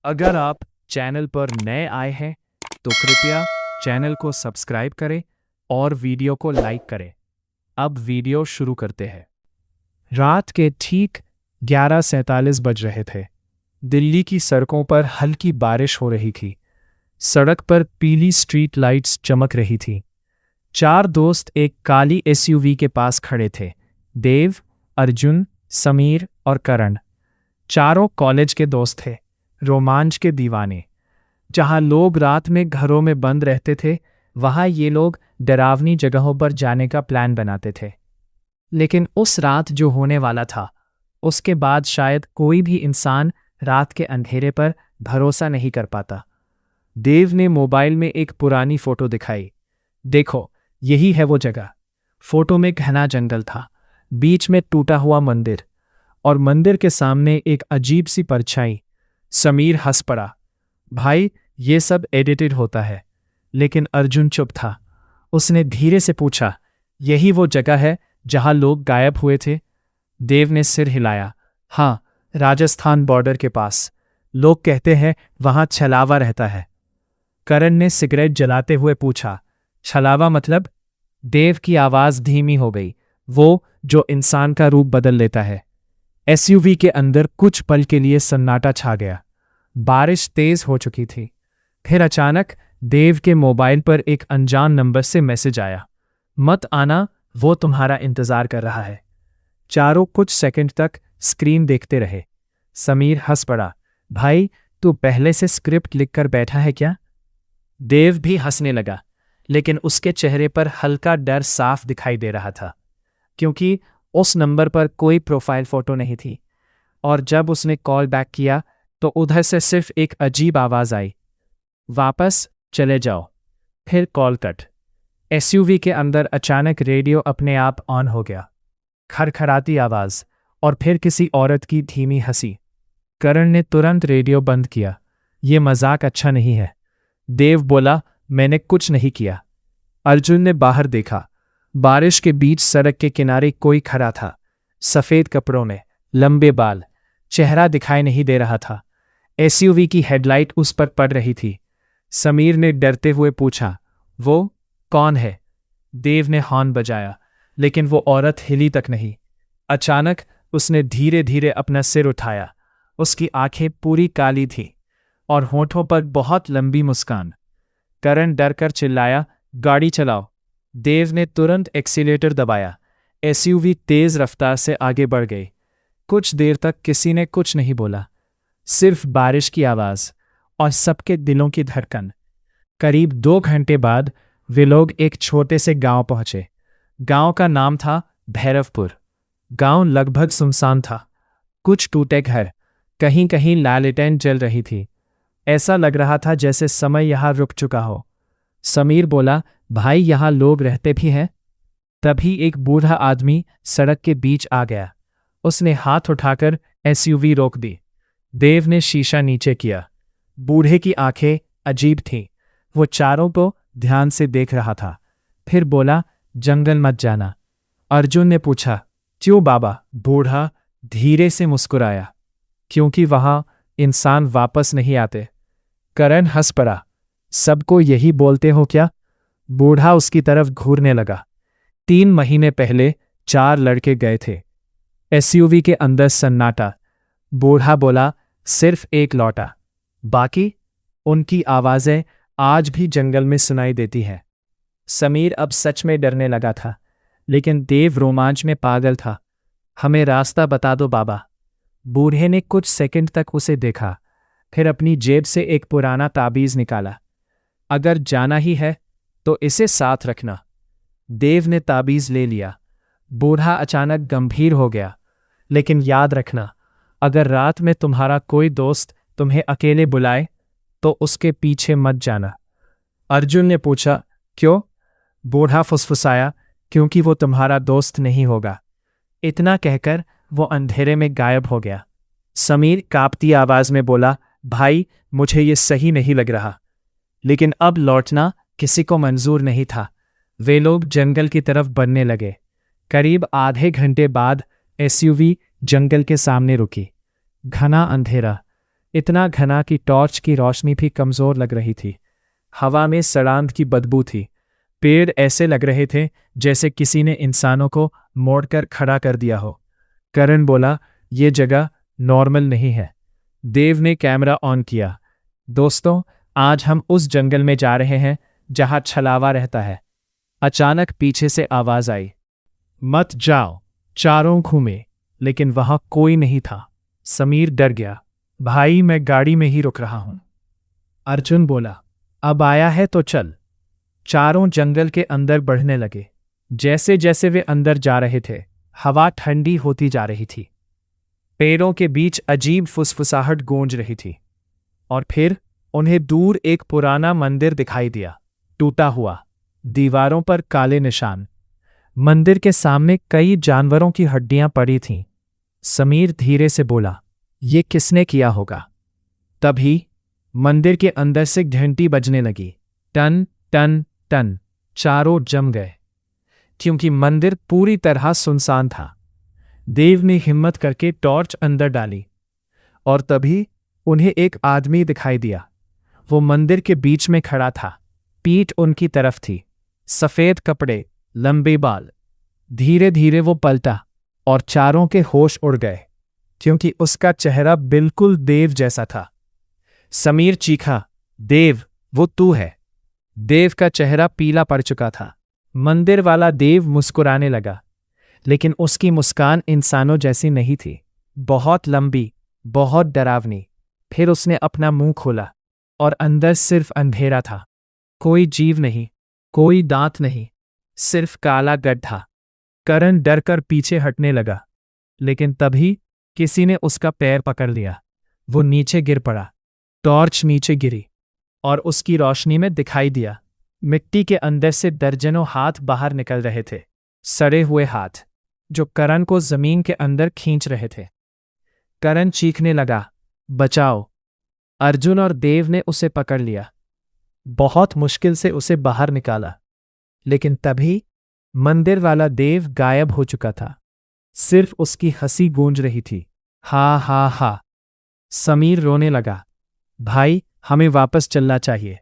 अगर आप चैनल पर नए आए हैं तो कृपया चैनल को सब्सक्राइब करें और वीडियो को लाइक करें। अब वीडियो शुरू करते हैं। रात के ठीक 11:47 बज रहे थे। दिल्ली की सड़कों पर हल्की बारिश हो रही थी। सड़क पर पीली स्ट्रीट लाइट्स चमक रही थी। 4 दोस्त एक काली एसयूवी के पास खड़े थे। देव, अर्जुन, समीर और करण। चारों कॉलेज के दोस्त थे, रोमांच के दीवाने। जहां लोग रात में घरों में बंद रहते थे, वहां ये लोग डरावनी जगहों पर जाने का प्लान बनाते थे। लेकिन उस रात जो होने वाला था, उसके बाद शायद कोई भी इंसान रात के अंधेरे पर भरोसा नहीं कर पाता। देव ने मोबाइल में एक पुरानी फोटो दिखाई। देखो, यही है वो जगह। फोटो में घना जंगल था, बीच में टूटा हुआ मंदिर और मंदिर के सामने एक अजीब सी परछाई। समीर हंस पड़ा। भाई, ये सब एडिटेड होता है। लेकिन अर्जुन चुप था। उसने धीरे से पूछा, यही वो जगह है जहां लोग गायब हुए थे? देव ने सिर हिलाया। हाँ, राजस्थान बॉर्डर के पास। लोग कहते हैं वहां छलावा रहता है। करण ने सिगरेट जलाते हुए पूछा, छलावा मतलब? देव की आवाज धीमी हो गई। वो जो इंसान का रूप बदल लेता है। एसयूवी के अंदर कुछ पल के लिए सन्नाटा छा गया। बारिश तेज हो चुकी थी। फिर अचानक देव के मोबाइल पर एक अनजान नंबर से मैसेज आया। मत आना, वो तुम्हारा इंतजार कर रहा है। चारों कुछ सेकंड तक स्क्रीन देखते रहे। समीर हंस पड़ा। भाई, तू पहले से स्क्रिप्ट लिखकर बैठा है क्या? देव भी हंसने लगा, लेकिन उसके चेहरे पर हल्का डर साफ दिखाई दे रहा था, क्योंकि उस नंबर पर कोई प्रोफाइल फोटो नहीं थी। और जब उसने कॉल बैक किया तो उधर से सिर्फ एक अजीब आवाज आई, वापस चले जाओ। फिर कॉल कट। एसयूवी के अंदर अचानक रेडियो अपने आप ऑन हो गया। खरखराती आवाज और फिर किसी औरत की धीमी हंसी। करण ने तुरंत रेडियो बंद किया। ये मजाक अच्छा नहीं है। देव बोला, मैंने कुछ नहीं किया। अर्जुन ने बाहर देखा। बारिश के बीच सड़क के किनारे कोई खड़ा था, सफेद कपड़ों में, लंबे बाल। चेहरा दिखाई नहीं दे रहा था। एसयूवी की हेडलाइट उस पर पड़ रही थी। समीर ने डरते हुए पूछा, वो कौन है? देव ने हॉर्न बजाया, लेकिन वो औरत हिली तक नहीं। अचानक उसने धीरे धीरे अपना सिर उठाया। उसकी आंखें पूरी काली थीं और होठों पर बहुत लंबी मुस्कान। करण डरकर चिल्लाया, गाड़ी चलाओ। देव ने तुरंत एक्सीलेटर दबाया। एसयूवी तेज रफ्तार से आगे बढ़ गई। कुछ देर तक किसी ने कुछ नहीं बोला, सिर्फ बारिश की आवाज और सबके दिलों की धड़कन। करीब 2 घंटे बाद वे लोग एक छोटे से गांव पहुंचे। गांव का नाम था भैरवपुर। गांव लगभग सुनसान था। कुछ टूटे घर, कहीं कहीं लालटेन जल रही थी। ऐसा लग रहा था जैसे समय यहां रुक चुका हो। समीर बोला, भाई, यहां लोग रहते भी हैं? तभी एक बूढ़ा आदमी सड़क के बीच आ गया। उसने हाथ उठाकर एसयूवी रोक दी। देव ने शीशा नीचे किया। बूढ़े की आंखें अजीब थीं। वो चारों को ध्यान से देख रहा था। फिर बोला, जंगल मत जाना। अर्जुन ने पूछा, क्यों बाबा? बूढ़ा धीरे से मुस्कुराया, क्योंकि वहां इंसान वापस नहीं आते। करण हंस पड़ा, सबको यही बोलते हो क्या? बूढ़ा उसकी तरफ घूरने लगा। 3 महीने पहले 4 लड़के गए थे। एसयूवी के अंदर सन्नाटा। बूढ़ा बोला, सिर्फ एक लौटा। बाकी? उनकी आवाजें आज भी जंगल में सुनाई देती हैं। समीर अब सच में डरने लगा था, लेकिन देव रोमांच में पागल था। हमें रास्ता बता दो बाबा। बूढ़े ने कुछ सेकंड तक उसे देखा, फिर अपनी जेब से एक पुराना ताबीज निकाला। अगर जाना ही है तो इसे साथ रखना। देव ने ताबीज ले लिया। बूढ़ा अचानक गंभीर हो गया, लेकिन याद रखना, अगर रात में तुम्हारा कोई दोस्त तुम्हें अकेले बुलाए तो उसके पीछे मत जाना। अर्जुन ने पूछा, क्यों? बूढ़ा फुसफुसाया, क्योंकि वो तुम्हारा दोस्त नहीं होगा। इतना कहकर वो अंधेरे में गायब हो गया। समीर कांपती आवाज में बोला, भाई, मुझे ये सही नहीं लग रहा। लेकिन अब लौटना किसी को मंजूर नहीं था। वे लोग जंगल की तरफ बढ़ने लगे। करीब आधे घंटे बाद एसयूवी जंगल के सामने रुकी। घना अंधेरा, इतना घना कि टॉर्च की रोशनी भी कमजोर लग रही थी। हवा में सड़ांध की बदबू थी। पेड़ ऐसे लग रहे थे जैसे किसी ने इंसानों को मोड़कर खड़ा कर दिया हो। करण बोला, ये जगह नॉर्मल नहीं है। देव ने कैमरा ऑन किया। दोस्तों, आज हम उस जंगल में जा रहे हैं जहां छलावा रहता है। अचानक पीछे से आवाज आई, मत जाओ। चारों घूमे, लेकिन वहां कोई नहीं था। समीर डर गया। भाई, मैं गाड़ी में ही रुक रहा हूं। अर्जुन बोला, अब आया है तो चल। चारों जंगल के अंदर बढ़ने लगे। जैसे जैसे वे अंदर जा रहे थे, हवा ठंडी होती जा रही थी। पेड़ों के बीच अजीब फुसफुसाहट गूंज रही थी। और फिर उन्हें दूर एक पुराना मंदिर दिखाई दिया, टूटा हुआ, दीवारों पर काले निशान। मंदिर के सामने कई जानवरों की हड्डियां पड़ी थीं। समीर धीरे से बोला, ये किसने किया होगा? तभी मंदिर के अंदर से घंटी बजने लगी, टन टन टन। चारों जम गए, क्योंकि मंदिर पूरी तरह सुनसान था। देव ने हिम्मत करके टॉर्च अंदर डाली, और तभी उन्हें एक आदमी दिखाई दिया। वो मंदिर के बीच में खड़ा था, पीठ उनकी तरफ थी, सफेद कपड़े, लंबे बाल। धीरे धीरे वो पलटा और चारों के होश उड़ गए, क्योंकि उसका चेहरा बिल्कुल देव जैसा था। समीर चीखा, देव, वो तू है। देव का चेहरा पीला पड़ चुका था। मंदिर वाला देव मुस्कुराने लगा, लेकिन उसकी मुस्कान इंसानों जैसी नहीं थी, बहुत लंबी, बहुत डरावनी। फिर उसने अपना मुंह खोला और अंदर सिर्फ अंधेरा था। कोई जीव नहीं, कोई दांत नहीं, सिर्फ काला गड्ढा। करण डर कर पीछे हटने लगा, लेकिन तभी किसी ने उसका पैर पकड़ लिया। वो नीचे गिर पड़ा। टॉर्च नीचे गिरी और उसकी रोशनी में दिखाई दिया, मिट्टी के अंदर से दर्जनों हाथ बाहर निकल रहे थे। सड़े हुए हाथ, जो करण को जमीन के अंदर खींच रहे थे। करण चीखने लगा, बचाओ। अर्जुन और देव ने उसे पकड़ लिया, बहुत मुश्किल से उसे बाहर निकाला। लेकिन तभी मंदिर वाला देव गायब हो चुका था। सिर्फ उसकी हंसी गूंज रही थी, हा हा हा। समीर रोने लगा, भाई, हमें वापस चलना चाहिए।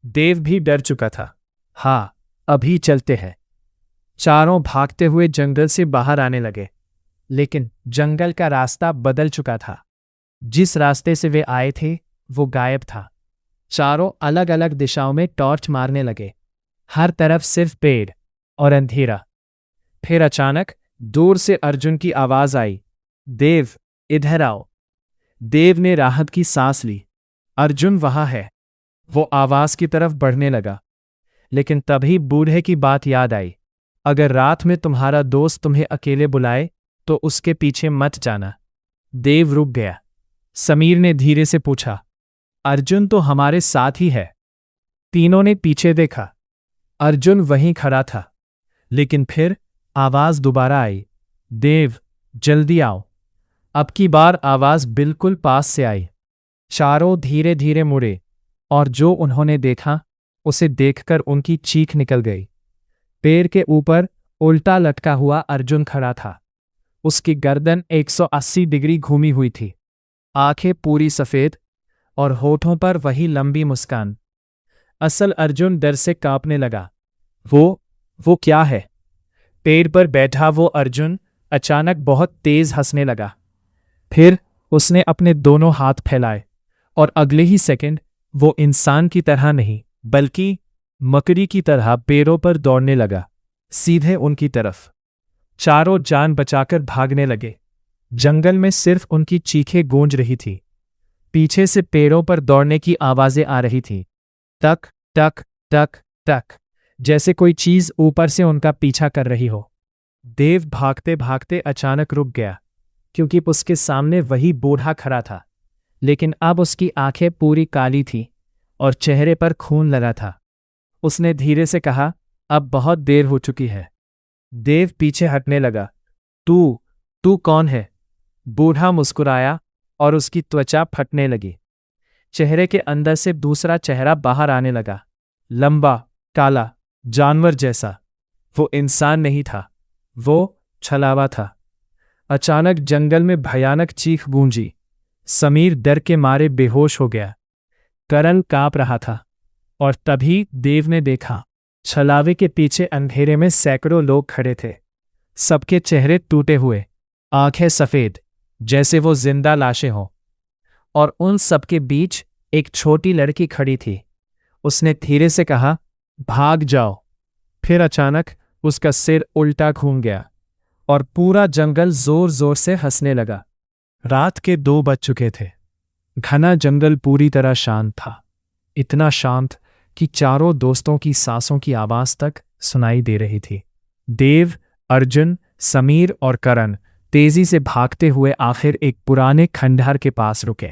देव भी डर चुका था, हाँ, अभी चलते हैं। चारों भागते हुए जंगल से बाहर आने लगे, लेकिन जंगल का रास्ता बदल चुका था। जिस रास्ते से वे आए थे वो गायब था। चारों अलग अलग दिशाओं में टॉर्च मारने लगे, हर तरफ सिर्फ पेड़ और अंधेरा। फिर अचानक दूर से अर्जुन की आवाज आई, देव, इधर आओ। देव ने राहत की सांस ली, अर्जुन वहां है। वो आवाज की तरफ बढ़ने लगा, लेकिन तभी बूढ़े की बात याद आई, अगर रात में तुम्हारा दोस्त तुम्हें अकेले बुलाए तो उसके पीछे मत जाना। देव रुक गया। समीर ने धीरे से पूछा, अर्जुन तो हमारे साथ ही है। तीनों ने पीछे देखा। अर्जुन वहीं खड़ा था, लेकिन फिर आवाज दोबारा आई, देव, जल्दी आओ। अब की बार आवाज बिल्कुल पास से आई। चारों धीरे धीरे मुड़े, और जो उन्होंने देखा उसे देखकर उनकी चीख निकल गई। पेड़ के ऊपर उल्टा लटका हुआ अर्जुन खड़ा था। उसकी गर्दन 180 डिग्री घूमी हुई थी, आंखें पूरी सफेद और होठों पर वही लंबी मुस्कान। असल अर्जुन डर से कांपने लगा। वो क्या है? पेड़ पर बैठा वो अर्जुन अचानक बहुत तेज हंसने लगा। फिर उसने अपने दोनों हाथ फैलाए, और अगले ही सेकंड वो इंसान की तरह नहीं, बल्कि मकड़ी की तरह पेड़ों पर दौड़ने लगा, सीधे उनकी तरफ। चारों जान बचाकर भागने लगे। जंगल में सिर्फ उनकी चीखें गूंज रही थी। पीछे से पेड़ों पर दौड़ने की आवाजें आ रही थीं, टक टक टक टक, जैसे कोई चीज ऊपर से उनका पीछा कर रही हो। देव भागते भागते अचानक रुक गया, क्योंकि उसके सामने वही बूढ़ा खड़ा था, लेकिन अब उसकी आंखें पूरी काली थी और चेहरे पर खून लगा था। उसने धीरे से कहा, अब बहुत देर हो चुकी है। देव पीछे हटने लगा। तू कौन है? बूढ़ा मुस्कुराया और उसकी त्वचा फटने लगी। चेहरे के अंदर से दूसरा चेहरा बाहर आने लगा, लंबा, काला, जानवर जैसा। वो इंसान नहीं था, वो छलावा था। अचानक जंगल में भयानक चीख गूंजी। समीर डर के मारे बेहोश हो गया। करण कांप रहा था और तभी देव ने देखा, छलावे के पीछे अंधेरे में सैकड़ों लोग खड़े थे। सबके चेहरे टूटे हुए, आंखें सफेद, जैसे वो जिंदा लाशें हों। और उन सबके बीच एक छोटी लड़की खड़ी थी। उसने धीरे से कहा, भाग जाओ। फिर अचानक उसका सिर उल्टा घूम गया और पूरा जंगल जोर जोर से हंसने लगा। रात के 2 बज चुके थे। घना जंगल पूरी तरह शांत था, इतना शांत कि चारों दोस्तों की सांसों की आवाज तक सुनाई दे रही थी। देव, अर्जुन, समीर और करण तेजी से भागते हुए आखिर एक पुराने खंडहर के पास रुके।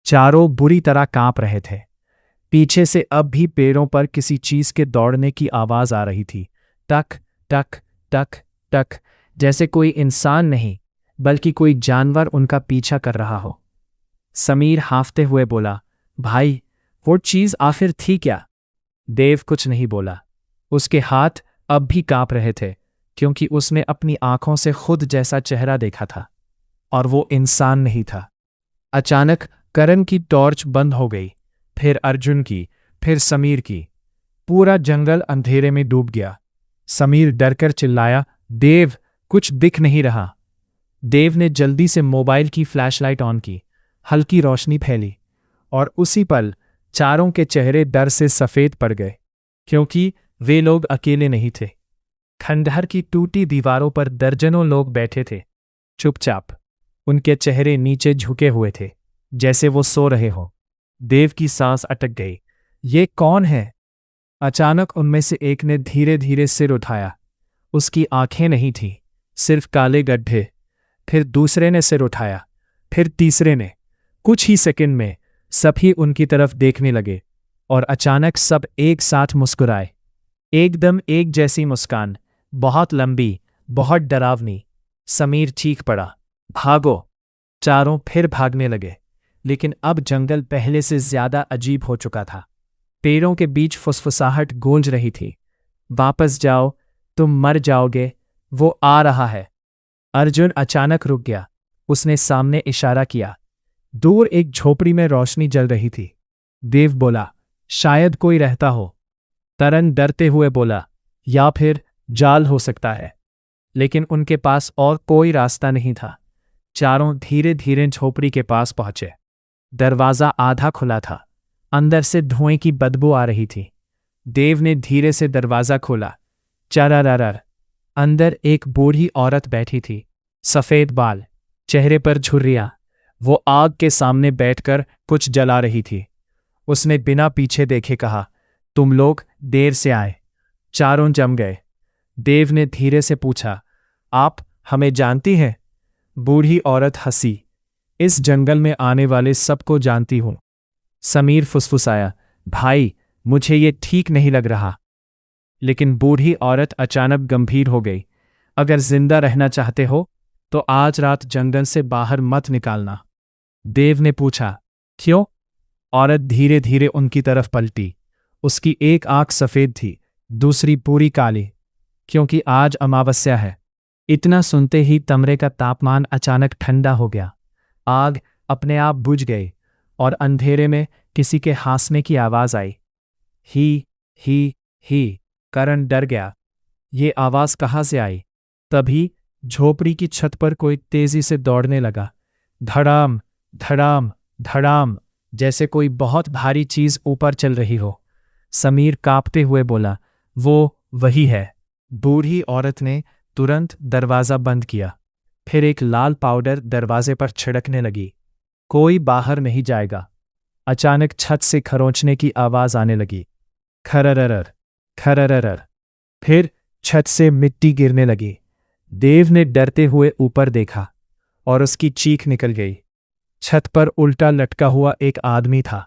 चारों बुरी तरह कांप रहे थे। पीछे से अब भी पैरों पर किसी चीज के दौड़ने की आवाज आ रही थी, टक टक टक टक, जैसे कोई इंसान नहीं बल्कि कोई जानवर उनका पीछा कर रहा हो। समीर हांफते हुए बोला, भाई, वो चीज आखिर थी क्या? देव कुछ नहीं बोला। उसके हाथ अब भी कांप रहे थे, क्योंकि उसने अपनी आंखों से खुद जैसा चेहरा देखा था, और वो इंसान नहीं था। अचानक करण की टॉर्च बंद हो गई, फिर अर्जुन की, फिर समीर की। पूरा जंगल अंधेरे में डूब गया। समीर डरकर चिल्लाया, देव, कुछ दिख नहीं रहा। देव ने जल्दी से मोबाइल की फ्लैशलाइट ऑन की। हल्की रोशनी फैली और उसी पल चारों के चेहरे डर से सफेद पड़ गए, क्योंकि वे लोग अकेले नहीं थे। खंडहर की टूटी दीवारों पर दर्जनों लोग बैठे थे, चुपचाप। उनके चेहरे नीचे झुके हुए थे, जैसे वो सो रहे हों। देव की सांस अटक गई। ये कौन है? अचानक उनमें से एक ने धीरे धीरे सिर उठाया। उसकी आंखें नहीं थीं, सिर्फ काले गड्ढे। फिर दूसरे ने सिर उठाया, फिर तीसरे ने। कुछ ही सेकंड में सभी उनकी तरफ देखने लगे और अचानक सब एक साथ मुस्कुराए। एकदम एक जैसी मुस्कान, बहुत लंबी, बहुत डरावनी। समीर चीख पड़ा, भागो! चारों फिर भागने लगे, लेकिन अब जंगल पहले से ज्यादा अजीब हो चुका था। पेड़ों के बीच फुसफुसाहट गूंज रही थी, वापस जाओ, तुम मर जाओगे, वो आ रहा है। अर्जुन अचानक रुक गया। उसने सामने इशारा किया। दूर एक झोपड़ी में रोशनी जल रही थी। देव बोला, शायद कोई रहता हो। तरन डरते हुए बोला, या फिर जाल हो सकता है। लेकिन उनके पास और कोई रास्ता नहीं था। चारों धीरे धीरे झोपड़ी के पास पहुंचे। दरवाज़ा आधा खुला था, अंदर से धुएं की बदबू आ रही थी। देव ने धीरे से दरवाज़ा खोला। चरररर! अंदर एक बूढ़ी औरत बैठी थी, सफ़ेद बाल, चेहरे पर झुर्रियां। वो आग के सामने बैठकर कुछ जला रही थी। उसने बिना पीछे देखे कहा, तुम लोग देर से आए। चारों जम गए। देव ने धीरे से पूछा, आप हमें जानती हैं? बूढ़ी औरत हंसी, इस जंगल में आने वाले सबको जानती हूं। समीर फुसफुसाया, भाई, मुझे ये ठीक नहीं लग रहा। लेकिन बूढ़ी औरत अचानक गंभीर हो गई, अगर जिंदा रहना चाहते हो तो आज रात जंगल से बाहर मत निकालना। देव ने पूछा, क्यों? औरत धीरे धीरे उनकी तरफ पलटी। उसकी एक आंख सफेद थी, दूसरी पूरी काली, क्योंकि आज अमावस्या है। इतना सुनते ही कमरे का तापमान अचानक ठंडा हो गया। आग अपने आप बुझ गई और अंधेरे में किसी के हंसने की आवाज आई। ही। करण डर गया। ये आवाज कहाँ से आई? तभी झोपड़ी की छत पर कोई तेजी से दौड़ने लगा। धड़ाम धड़ाम धड़ाम, जैसे कोई बहुत भारी चीज ऊपर चल रही हो। समीर कांपते हुए बोला, वो वही है। बूढ़ी औरत ने तुरंत दरवाज़ा बंद किया। फिर एक लाल पाउडर दरवाजे पर छिड़कने लगी। कोई बाहर नहीं जाएगा। अचानक छत से खरोंचने की आवाज आने लगी, खरररर खरररर। फिर छत से मिट्टी गिरने लगी। देव ने डरते हुए ऊपर देखा और उसकी चीख निकल गई। छत पर उल्टा लटका हुआ एक आदमी था।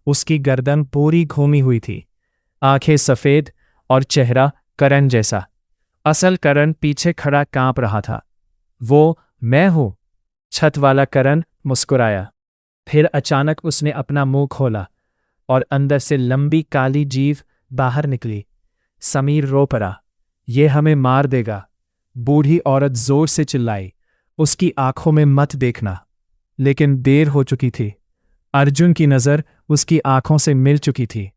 उसकी गर्दन पूरी घूमी हुई थी, आंखें सफेद और चेहरा करण जैसा। असल करण पीछे खड़ा कांप रहा था। वो मैं हूं। छत वाला करण मुस्कुराया। फिर अचानक उसने अपना मुंह खोला और अंदर से लंबी काली जीभ बाहर निकली। समीर रो पड़ा, ये हमें मार देगा। बूढ़ी औरत जोर से चिल्लाई, उसकी आंखों में मत देखना। लेकिन देर हो चुकी थी। अर्जुन की नज़र उसकी आंखों से मिल चुकी थी।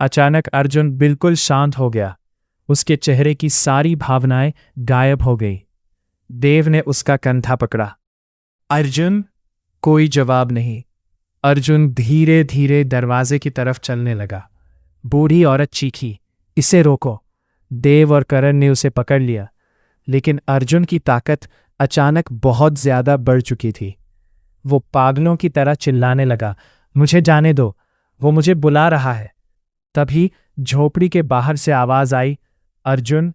अचानक अर्जुन बिल्कुल शांत हो गया। उसके चेहरे की सारी भावनाएं गायब हो गई। देव ने उसका कंधा पकड़ा। अर्जुन, कोई जवाब नहीं। अर्जुन धीरे धीरे दरवाजे की तरफ चलने लगा। बूढ़ी औरत चीखी, इसे रोको। देव और करण ने उसे पकड़ लिया, लेकिन अर्जुन की ताकत अचानक बहुत ज्यादा बढ़ चुकी थी। वो पागलों की तरह चिल्लाने लगा, मुझे जाने दो, वो मुझे बुला रहा है। तभी झोपड़ी के बाहर से आवाज आई, अर्जुन।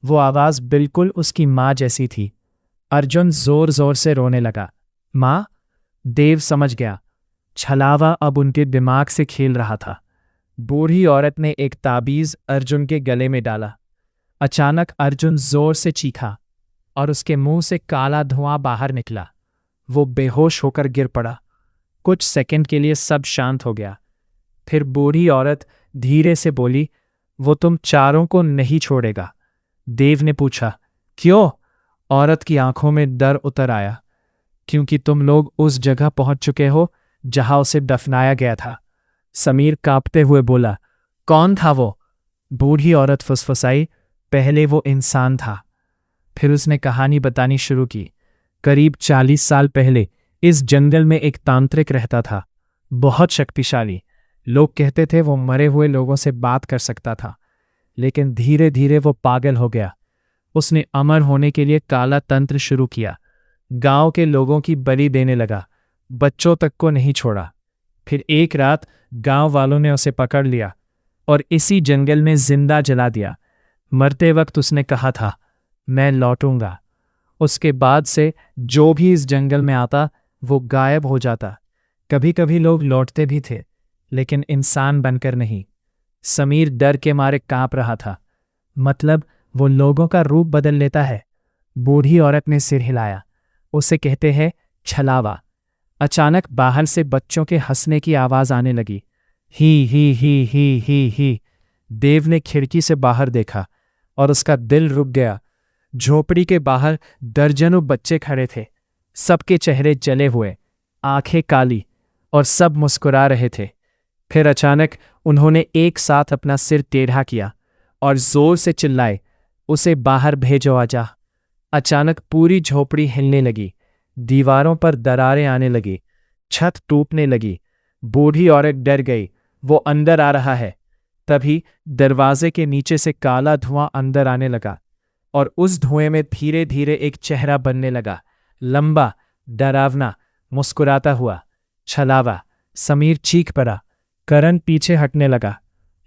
वो आवाज बिल्कुल उसकी माँ जैसी थी। अर्जुन जोर जोर से रोने लगा। माँ? देव समझ गया, छलावा अब उनके दिमाग से खेल रहा था। बूढ़ी औरत ने एक ताबीज अर्जुन के गले में डाला। अचानक अर्जुन जोर से चीखा और उसके मुंह से काला धुआं बाहर निकला। वो बेहोश होकर गिर पड़ा। कुछ सेकंड के लिए सब शांत हो गया। फिर बूढ़ी औरत धीरे से बोली, वो तुम चारों को नहीं छोड़ेगा। देव ने पूछा, क्यों? औरत की आंखों में डर उतर आया। क्योंकि तुम लोग उस जगह पहुंच चुके हो जहां उसे दफनाया गया था। समीर कांपते हुए बोला, कौन था वो? बूढ़ी औरत फुसफुसाई, पहले वो इंसान था। फिर उसने कहानी बतानी शुरू की। करीब 40 साल पहले इस जंगल में एक तांत्रिक रहता था, बहुत शक्तिशाली। लोग कहते थे वो मरे हुए लोगों से बात कर सकता था, लेकिन धीरे धीरे वो पागल हो गया। उसने अमर होने के लिए काला तंत्र शुरू किया। गांव के लोगों की बलि देने लगा, बच्चों तक को नहीं छोड़ा। फिर एक रात गांव वालों ने उसे पकड़ लिया और इसी जंगल में जिंदा जला दिया। मरते वक्त उसने कहा था, मैं लौटूंगा। उसके बाद से जो भी इस जंगल में आता वो गायब हो जाता। कभी कभी लोग लौटते भी थे, लेकिन इंसान बनकर नहीं। समीर डर के मारे कांप रहा था। मतलब वो लोगों का रूप बदल लेता है? बूढ़ी औरत ने सिर हिलाया। उसे कहते हैं छलावा। अचानक बाहर से बच्चों के हंसने की आवाज आने लगी। ही ही ही ही ही ही। देव ने खिड़की से बाहर देखा और उसका दिल रुक गया। झोपड़ी के बाहर दर्जनों बच्चे खड़े थे। सबके चेहरे जले हुए, आंखें काली, और सब मुस्कुरा रहे थे। फिर अचानक उन्होंने एक साथ अपना सिर टेढ़ा किया और जोर से चिल्लाए, उसे बाहर भेजो आजा। अचानक पूरी झोपड़ी हिलने लगी। दीवारों पर दरारें आने लगी, छत टूटने लगी। बूढ़ी औरत डर गई, वो अंदर आ रहा है। तभी दरवाजे के नीचे से काला धुआं अंदर आने लगा और उस धुएं में धीरे धीरे एक चेहरा बनने लगा, लंबा, डरावना, मुस्कुराता हुआ। छलावा। समीर चीख पड़ा। करण पीछे हटने लगा,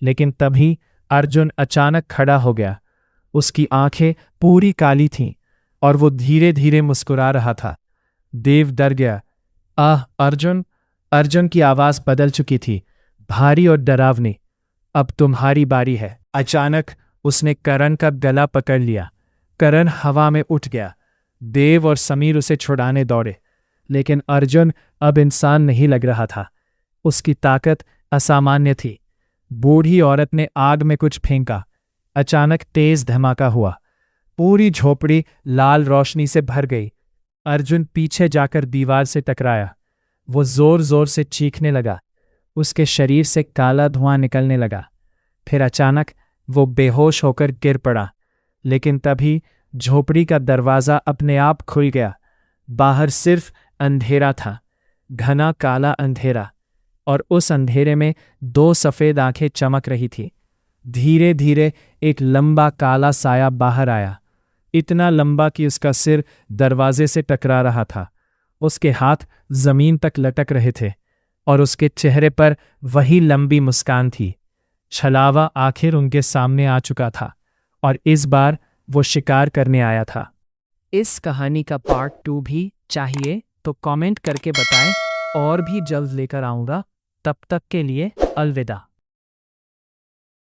लेकिन तभी अर्जुन अचानक खड़ा हो गया। उसकी आंखें पूरी काली थीं और वो धीरे धीरे मुस्कुरा रहा था। देव डर गया। आह अर्जुन! अर्जुन की आवाज बदल चुकी थी, भारी और डरावनी। अब तुम्हारी बारी है। अचानक उसने करण का गला पकड़ लिया। करण हवा में उठ गया। देव और समीर उसे छुड़ाने दौड़े, लेकिन अर्जुन अब इंसान नहीं लग रहा था। उसकी ताकत असामान्य थी। बूढ़ी औरत ने आग में कुछ फेंका। अचानक तेज धमाका हुआ। पूरी झोपड़ी लाल रोशनी से भर गई। अर्जुन पीछे जाकर दीवार से टकराया। वो जोर जोर से चीखने लगा। उसके शरीर से काला धुआं निकलने लगा। फिर अचानक वो बेहोश होकर गिर पड़ा। लेकिन तभी झोपड़ी का दरवाज़ा अपने आप खुल गया। बाहर सिर्फ अंधेरा था, घना काला अंधेरा, और उस अंधेरे में 2 सफ़ेद आंखें चमक रही थी। धीरे धीरे एक लंबा काला साया बाहर आया, इतना लंबा कि उसका सिर दरवाजे से टकरा रहा था। उसके हाथ जमीन तक लटक रहे थे और उसके चेहरे पर वही लंबी मुस्कान थी। छलावा आखिर उनके सामने आ चुका था और इस बार वो शिकार करने आया था। इस कहानी का पार्ट 2 भी चाहिए तो कमेंट करके बताएं, और भी जल्द लेकर आऊँगा। तब तक के लिए अलविदा।